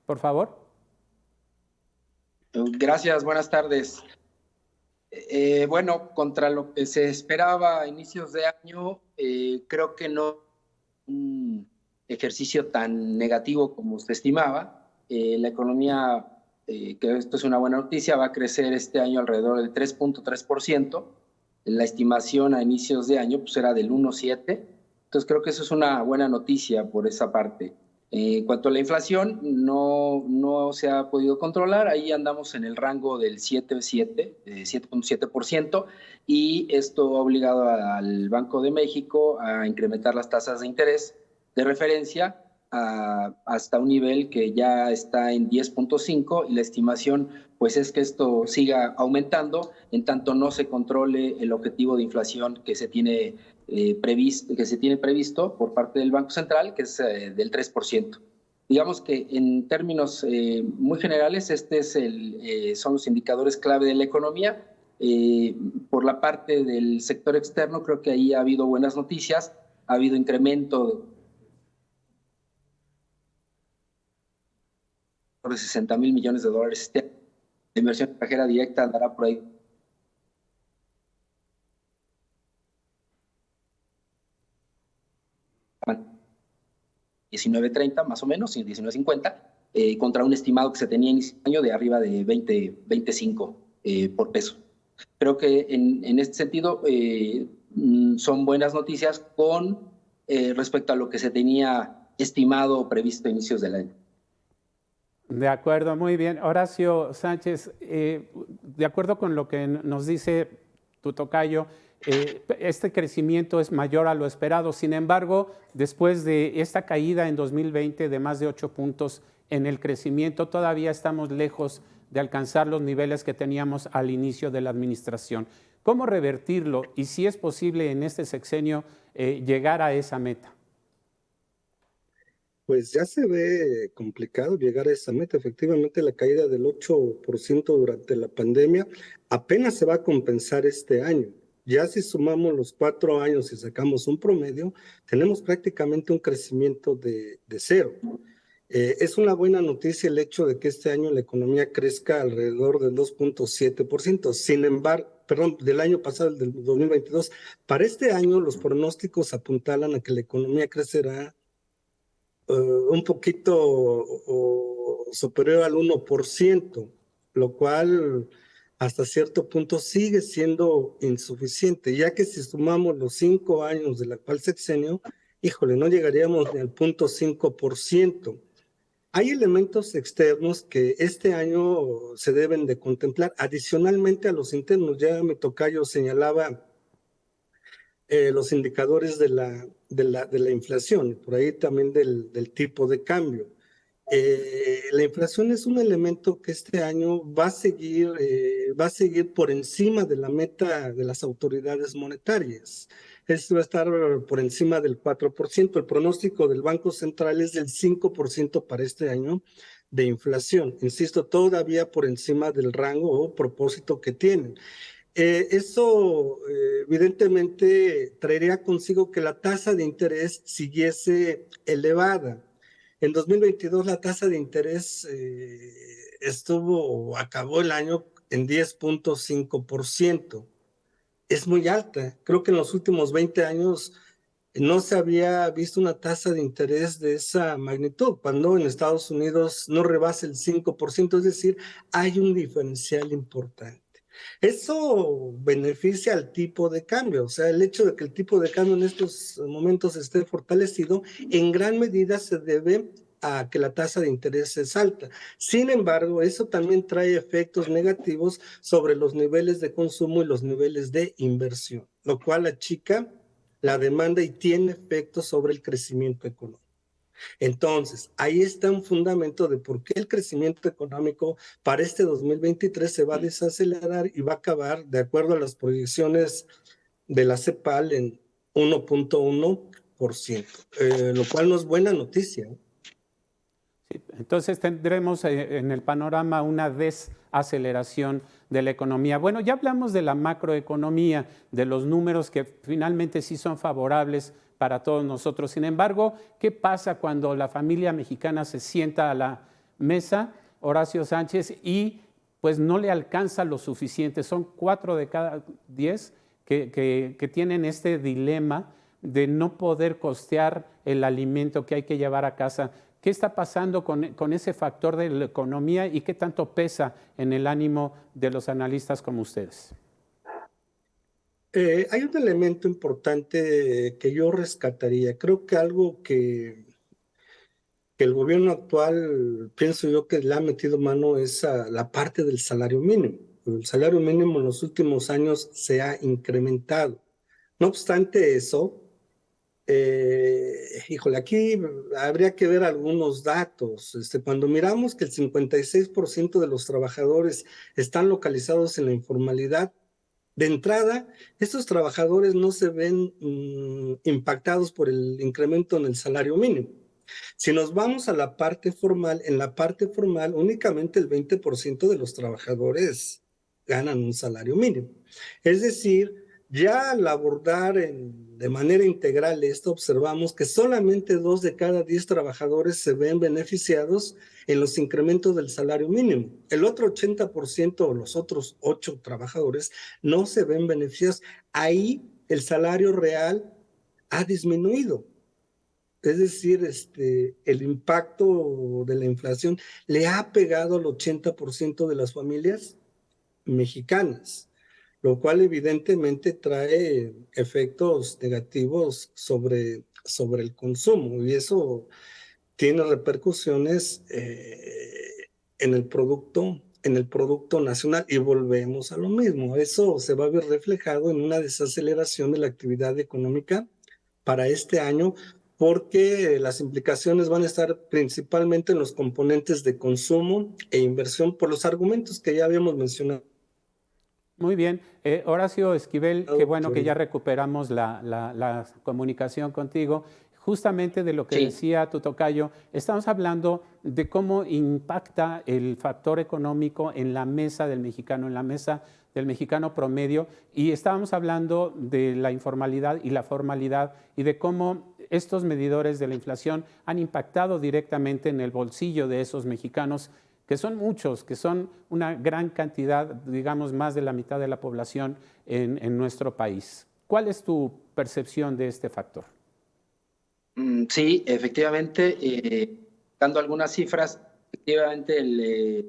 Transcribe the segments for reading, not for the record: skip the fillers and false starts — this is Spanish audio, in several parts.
por favor. Gracias, buenas tardes. Bueno, contra lo que se esperaba a inicios de año, creo que no un ejercicio tan negativo como se estimaba. La economía, que esto es una buena noticia, va a crecer este año alrededor del 3.3%. La estimación a inicios de año pues, era del 1.7%. Entonces creo que eso es una buena noticia por esa parte. En cuanto a la inflación, no se ha podido controlar. Ahí andamos en el rango del 7.7%, y esto ha obligado al Banco de México a incrementar las tasas de interés de referencia hasta un nivel que ya está en 10.5, y la estimación pues es que esto siga aumentando en tanto no se controle el objetivo de inflación que se tiene previsto por parte del Banco Central, que es del 3%. Digamos que en términos muy generales, son los indicadores clave de la economía. Por la parte del sector externo, creo que ahí ha habido buenas noticias, ha habido incremento de 60,000 millones de dólares. La inversión extranjera directa andará por ahí 19.30 más o menos, 19.50, contra un estimado que se tenía en inicio de año de arriba de 25 por peso. Creo que en este sentido son buenas noticias con respecto a lo que se tenía estimado o previsto a inicios del año. De acuerdo, muy bien. Horacio Sánchez, de acuerdo con lo que nos dice tu tocayo, este crecimiento es mayor a lo esperado. Sin embargo, después de esta caída en 2020 de más de 8 puntos en el crecimiento, todavía estamos lejos de alcanzar los niveles que teníamos al inicio de la administración. ¿Cómo revertirlo? Y si es posible en este sexenio llegar a esa meta. Pues ya se ve complicado llegar a esa meta. Efectivamente, la caída del 8% durante la pandemia apenas se va a compensar este año. Ya si sumamos los 4 años y sacamos un promedio, tenemos prácticamente un crecimiento de cero. Es una buena noticia el hecho de que este año la economía crezca alrededor del 2.7%. Sin embargo, perdón, del año pasado, del 2022, para este año los pronósticos apuntalan a que la economía crecerá un poquito superior al 1%, lo cual hasta cierto punto sigue siendo insuficiente, ya que si sumamos los 5 años del actual sexenio, híjole, no llegaríamos ni al 0.5%. Hay elementos externos que este año se deben de contemplar, adicionalmente a los internos. Ya mi tocayo señalaba los indicadores de la inflación, por ahí también del tipo de cambio. La inflación es un elemento que este año va a seguir por encima de la meta de las autoridades monetarias. Esto va a estar por encima del 4%. El pronóstico del Banco Central es del 5% para este año de inflación. Insisto, todavía por encima del rango o propósito que tienen. Eso evidentemente traería consigo que la tasa de interés siguiese elevada. En 2022 la tasa de interés acabó el año en 10.5%. Es muy alta. Creo que en los últimos 20 años no se había visto una tasa de interés de esa magnitud, cuando en Estados Unidos no rebasa el 5%, es decir, hay un diferencial importante. Eso beneficia al tipo de cambio, o sea, el hecho de que el tipo de cambio en estos momentos esté fortalecido, en gran medida se debe a que la tasa de interés es alta. Sin embargo, eso también trae efectos negativos sobre los niveles de consumo y los niveles de inversión, lo cual achica la demanda y tiene efectos sobre el crecimiento económico. Entonces, ahí está un fundamento de por qué el crecimiento económico para este 2023 se va a desacelerar y va a acabar, de acuerdo a las proyecciones de la CEPAL, en 1.1%, lo cual no es buena noticia. Sí, entonces tendremos en el panorama una desaceleración de la economía. Bueno, ya hablamos de la macroeconomía, de los números que finalmente sí son favorables para todos nosotros. Sin embargo, ¿qué pasa cuando la familia mexicana se sienta a la mesa, Horacio Sánchez, y pues no le alcanza lo suficiente. Son 4 de cada 10 que tienen este dilema de no poder costear el alimento que hay que llevar a casa. ¿Qué está pasando con ese factor de la economía y qué tanto pesa en el ánimo de los analistas como ustedes? Hay un elemento importante que yo rescataría. Creo que algo que el gobierno actual, pienso yo que le ha metido mano es a la parte del salario mínimo. El salario mínimo en los últimos años se ha incrementado. No obstante eso, híjole, aquí habría que ver algunos datos. Cuando miramos que el 56% de los trabajadores están localizados en la informalidad, de entrada, estos trabajadores no se ven impactados por el incremento en el salario mínimo. Si nos vamos a la parte formal, en la parte formal únicamente el 20% de los trabajadores ganan un salario mínimo. Es decir, ya al abordar de manera integral esto, observamos que solamente 2 de cada 10 trabajadores se ven beneficiados en los incrementos del salario mínimo. El otro 80% o los otros 8 trabajadores no se ven beneficiados. Ahí el salario real ha disminuido. Es decir, el impacto de la inflación le ha pegado al 80% de las familias mexicanas, lo cual evidentemente trae efectos negativos sobre el consumo y eso tiene repercusiones en el producto nacional y volvemos a lo mismo. Eso se va a ver reflejado en una desaceleración de la actividad económica para este año porque las implicaciones van a estar principalmente en los componentes de consumo e inversión por los argumentos que ya habíamos mencionado. Muy bien. Horacio Esquivel, qué bueno que ya recuperamos la comunicación contigo. Justamente de lo que decía tu tocayo, estamos hablando de cómo impacta el factor económico en la mesa del mexicano, en la mesa del mexicano promedio, y estábamos hablando de la informalidad y la formalidad y de cómo estos medidores de la inflación han impactado directamente en el bolsillo de esos mexicanos, que son muchos, que son una gran cantidad, digamos más de la mitad de la población en nuestro país. ¿Cuál es tu percepción de este factor? Sí, efectivamente, dando algunas cifras, efectivamente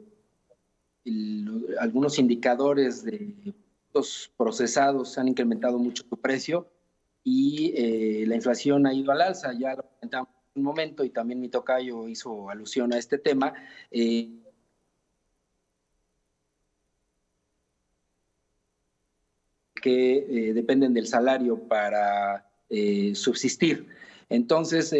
algunos indicadores de productos procesados han incrementado mucho su precio y la inflación ha ido al alza, ya lo comentamos en un momento y también mi tocayo hizo alusión a este tema. Que dependen del salario para subsistir. Entonces,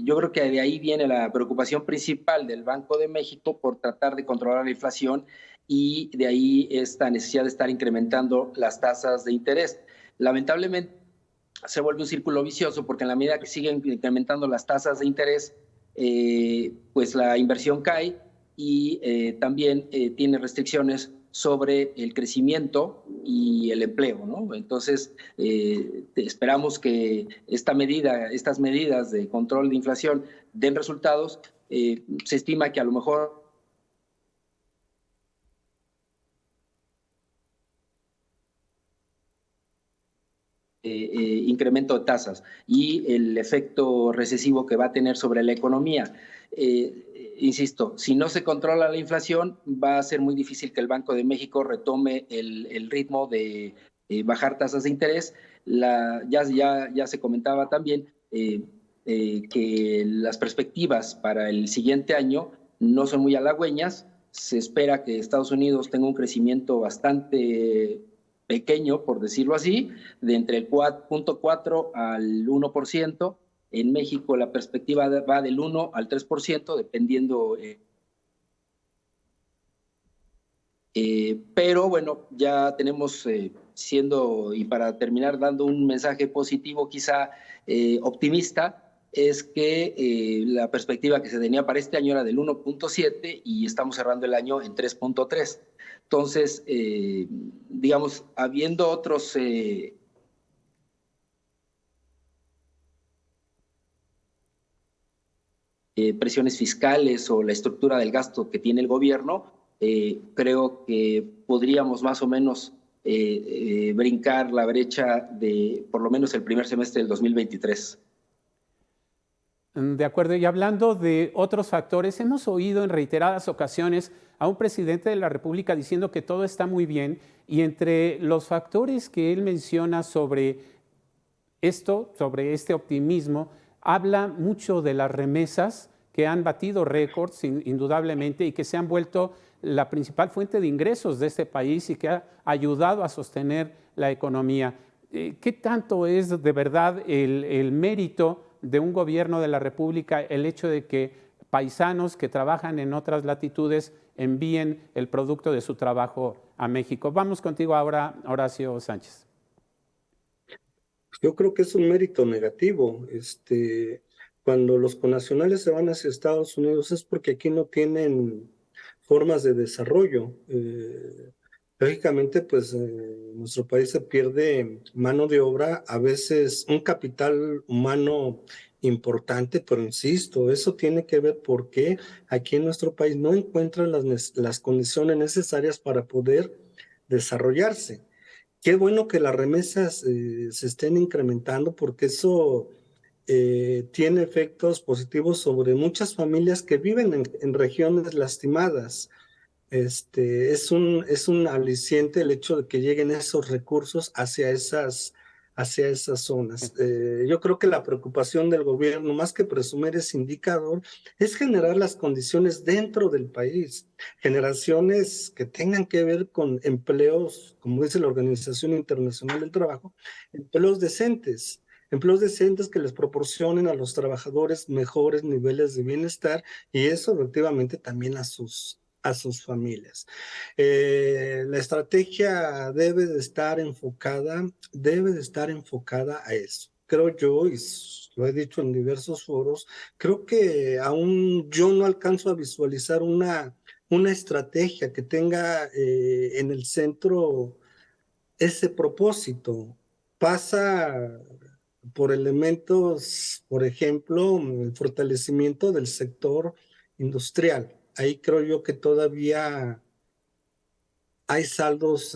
yo creo que de ahí viene la preocupación principal del Banco de México por tratar de controlar la inflación y de ahí esta necesidad de estar incrementando las tasas de interés. Lamentablemente, se vuelve un círculo vicioso porque en la medida que siguen incrementando las tasas de interés, pues la inversión cae y también tiene restricciones sobre el crecimiento y el empleo, ¿no? Entonces, esperamos que estas medidas de control de inflación den resultados. Se estima que a lo mejor incremento de tasas y el efecto recesivo que va a tener sobre la economía. Insisto, si no se controla la inflación, va a ser muy difícil que el Banco de México retome el ritmo de bajar tasas de interés. Ya se comentaba también que las perspectivas para el siguiente año no son muy halagüeñas. Se espera que Estados Unidos tenga un crecimiento bastante pequeño, por decirlo así, de entre el 4.4 al 1%. En México la perspectiva va del 1 al 3%, dependiendo. Pero bueno, ya tenemos siendo, y para terminar dando un mensaje positivo, quizá optimista, es que la perspectiva que se tenía para este año era del 1.7 y estamos cerrando el año en 3.3. Entonces, digamos, habiendo otros presiones fiscales o la estructura del gasto que tiene el gobierno, creo que podríamos más o menos brincar la brecha de por lo menos el primer semestre del 2023. De acuerdo, y hablando de otros factores, hemos oído en reiteradas ocasiones a un presidente de la República diciendo que todo está muy bien, y entre los factores que él menciona sobre esto, sobre este optimismo, habla mucho de las remesas que han batido récords indudablemente y que se han vuelto la principal fuente de ingresos de este país y que ha ayudado a sostener la economía. ¿Qué tanto es de verdad el mérito de un gobierno de la República el hecho de que paisanos que trabajan en otras latitudes envíen el producto de su trabajo a México? Vamos contigo ahora, Horacio Sánchez. Yo creo que es un mérito negativo. Cuando los connacionales se van hacia Estados Unidos es porque aquí no tienen formas de desarrollo. Lógicamente, pues nuestro país se pierde mano de obra, a veces un capital humano importante, pero insisto, eso tiene que ver porque aquí en nuestro país no encuentran las condiciones necesarias para poder desarrollarse. Qué bueno que las remesas se estén incrementando porque eso tiene efectos positivos sobre muchas familias que viven en regiones lastimadas. Es un aliciente el hecho de que lleguen esos recursos hacia esas zonas. Yo creo que la preocupación del gobierno, más que presumir ese indicador, es generar las condiciones dentro del país, generaciones que tengan que ver con empleos, como dice la Organización Internacional del Trabajo, empleos decentes que les proporcionen a los trabajadores mejores niveles de bienestar y eso relativamente también a sus familias. La estrategia debe de estar enfocada a eso. Creo yo, y lo he dicho en diversos foros, creo que aún yo no alcanzo a visualizar una estrategia que tenga en el centro ese propósito. Pasa por elementos, por ejemplo, el fortalecimiento del sector industrial. Ahí creo yo que todavía hay saldos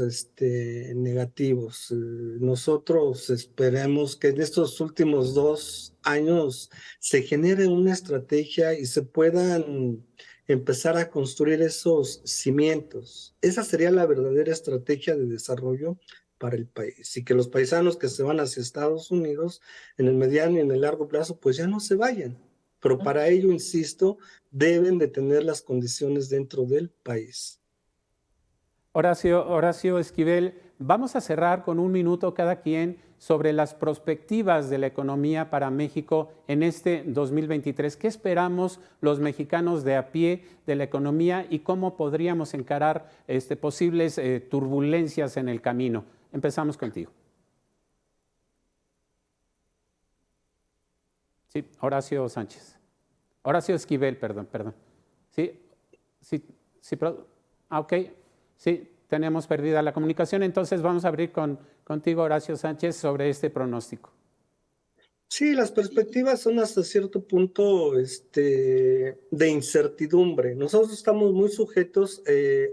negativos. Nosotros esperemos que en estos últimos 2 años se genere una estrategia y se puedan empezar a construir esos cimientos. Esa sería la verdadera estrategia de desarrollo para el país y que los paisanos que se van hacia Estados Unidos en el mediano y en el largo plazo pues ya no se vayan. Pero para ello, insisto, deben de tener las condiciones dentro del país. Horacio Esquivel, vamos a cerrar con 1 minuto cada quien sobre las perspectivas de la economía para México en este 2023. ¿Qué esperamos los mexicanos de a pie de la economía y cómo podríamos encarar posibles turbulencias en el camino? Empezamos contigo. Sí, Horacio Sánchez. Horacio Esquivel, perdón. Sí, ok. Sí, tenemos perdida la comunicación, entonces vamos a abrir contigo, Horacio Sánchez, sobre este pronóstico. Sí, las perspectivas son hasta cierto punto de incertidumbre. Nosotros estamos muy sujetos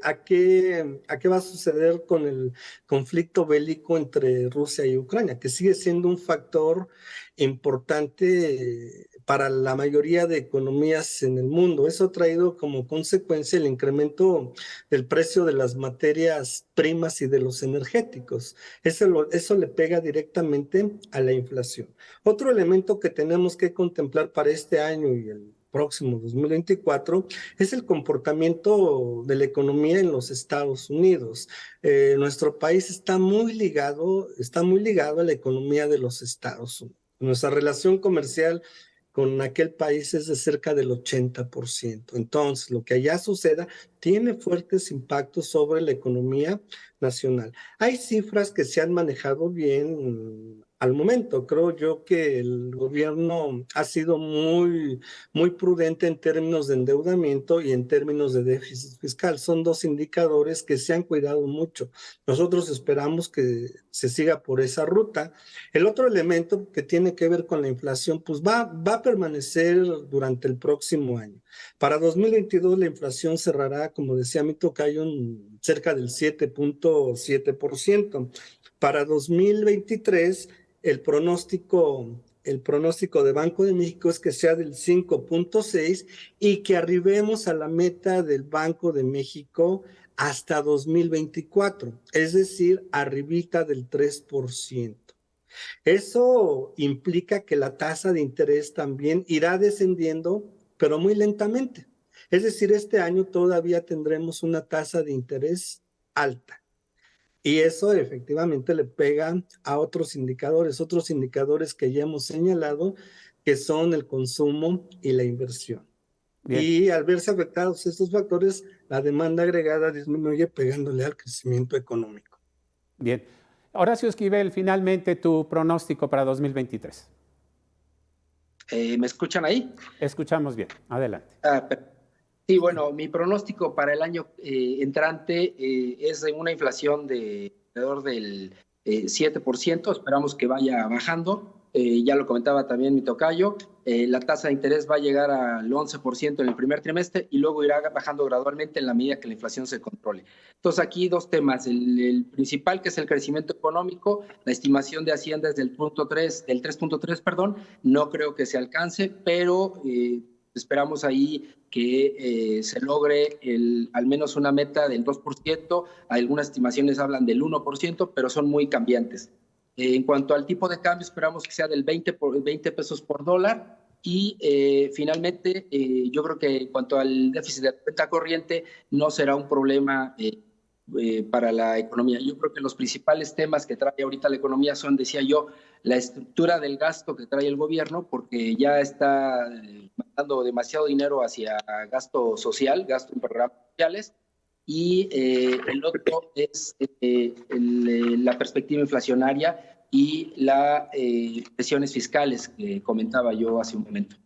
a qué va a suceder con el conflicto bélico entre Rusia y Ucrania, que sigue siendo un factor importante para la mayoría de economías en el mundo. Eso ha traído como consecuencia el incremento del precio de las materias primas y de los energéticos. Eso le pega directamente a la inflación. Otro elemento que tenemos que contemplar para este año y el próximo 2024 es el comportamiento de la economía en los Estados Unidos. Nuestro país está muy ligado a la economía de los Estados Unidos. Nuestra relación comercial con aquel país es de cerca del 80%. Entonces, lo que allá suceda tiene fuertes impactos sobre la economía nacional. Hay cifras que se han manejado bien al momento. Creo yo que el gobierno ha sido muy prudente en términos de endeudamiento y en términos de déficit fiscal. Son dos indicadores que se han cuidado mucho. Nosotros esperamos que se siga por esa ruta. El otro elemento que tiene que ver con la inflación, pues va a permanecer durante el próximo año. Para 2022 la inflación cerrará, como decía mi tocayo, cerca del 7.7%. Para 2023 el pronóstico de Banco de México es que sea del 5.6 y que arribemos a la meta del Banco de México hasta 2024, es decir, arribita del 3%. Eso implica que la tasa de interés también irá descendiendo, pero muy lentamente. Es decir, este año todavía tendremos una tasa de interés alta. Y eso efectivamente le pega a otros indicadores que ya hemos señalado, que son el consumo y la inversión. Bien, Y al verse afectados estos factores, la demanda agregada disminuye pegándole al crecimiento económico. bien. Horacio Esquivel, finalmente tu pronóstico para 2023. ¿Me escuchan ahí? Escuchamos bien. Adelante. Sí, bueno, mi pronóstico para el año entrante es de una inflación de alrededor del 7%. Esperamos que vaya bajando. Ya lo comentaba también mi tocayo. La tasa de interés va a llegar al 11% en el primer trimestre y luego irá bajando gradualmente en la medida que la inflación se controle. Entonces, aquí dos temas. El principal, que es el crecimiento económico, la estimación de Hacienda es del 3.3, perdón. No creo que se alcance, pero esperamos ahí que se logre al menos una meta del 2%. Algunas estimaciones hablan del 1%, pero son muy cambiantes. En cuanto al tipo de cambio, esperamos que sea del 20 pesos por dólar. Y finalmente, yo creo que en cuanto al déficit de cuenta corriente, no será un problema para la economía. Yo creo que los principales temas que trae ahorita la economía son, decía yo, la estructura del gasto que trae el gobierno, porque ya está mandando demasiado dinero hacia gasto social, gasto en programas sociales, y el otro es la perspectiva inflacionaria y las presiones fiscales que comentaba yo hace un momento.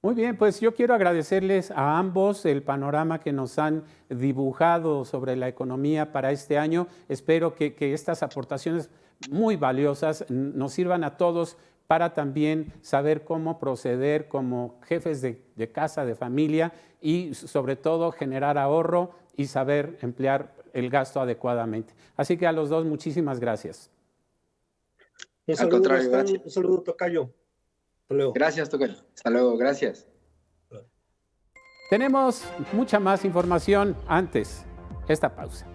Muy bien, pues yo quiero agradecerles a ambos el panorama que nos han dibujado sobre la economía para este año. Espero que estas aportaciones muy valiosas nos sirvan a todos para también saber cómo proceder como jefes de casa, de familia y sobre todo generar ahorro y saber emplear el gasto adecuadamente. Así que a los dos, muchísimas gracias. Un Al saludo, contrario, Gastón, gracias. un saludo, tocayo. Hasta luego. Gracias, Tocayo. Hasta luego, gracias. Tenemos mucha más información antes esta pausa.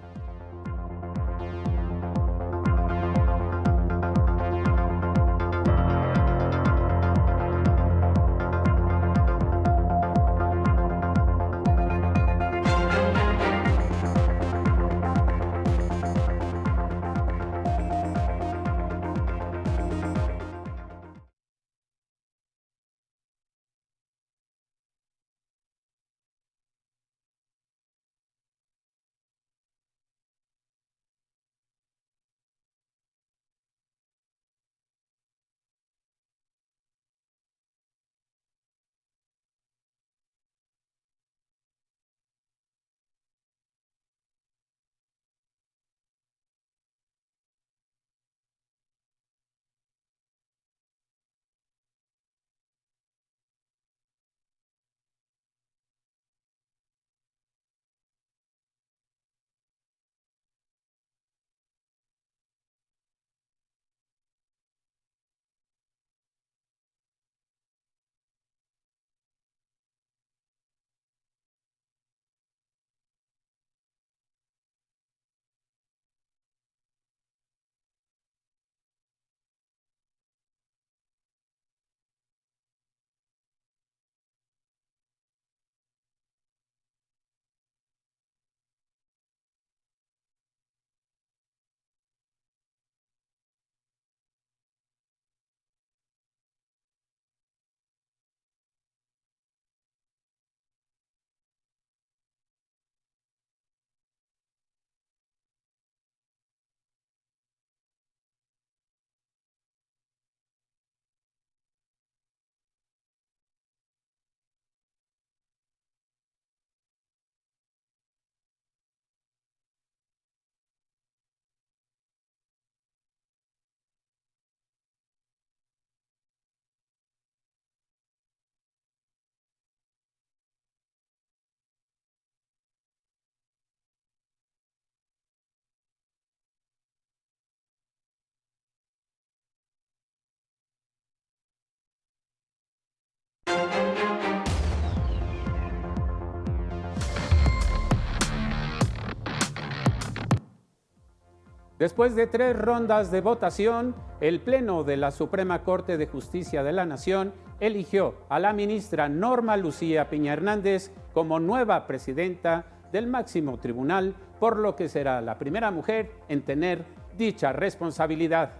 Después de 3 rondas de votación, el Pleno de la Suprema Corte de Justicia de la Nación eligió a la ministra Norma Lucía Piña Hernández como nueva presidenta del máximo tribunal, por lo que será la primera mujer en tener dicha responsabilidad.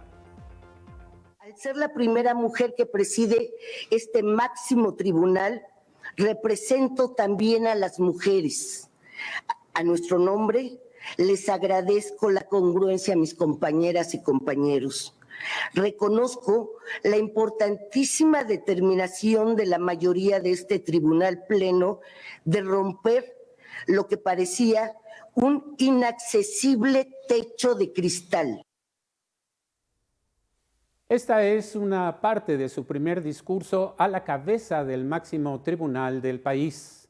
Al ser la primera mujer que preside este máximo tribunal, represento también a las mujeres. A nuestro nombre, les agradezco la congruencia a mis compañeras y compañeros. Reconozco la importantísima determinación de la mayoría de este tribunal pleno de romper lo que parecía un inaccesible techo de cristal. Esta es una parte de su primer discurso a la cabeza del máximo tribunal del país.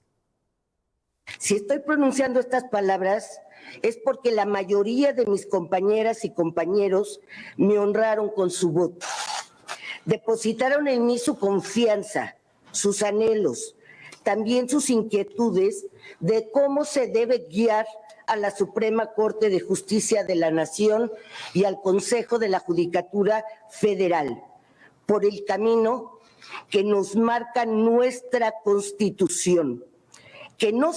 Si estoy pronunciando estas palabras es porque la mayoría de mis compañeras y compañeros me honraron con su voto. Depositaron en mí su confianza, sus anhelos, también sus inquietudes de cómo se debe guiar a la Suprema Corte de Justicia de la Nación y al Consejo de la Judicatura Federal por el camino que nos marca nuestra Constitución, que no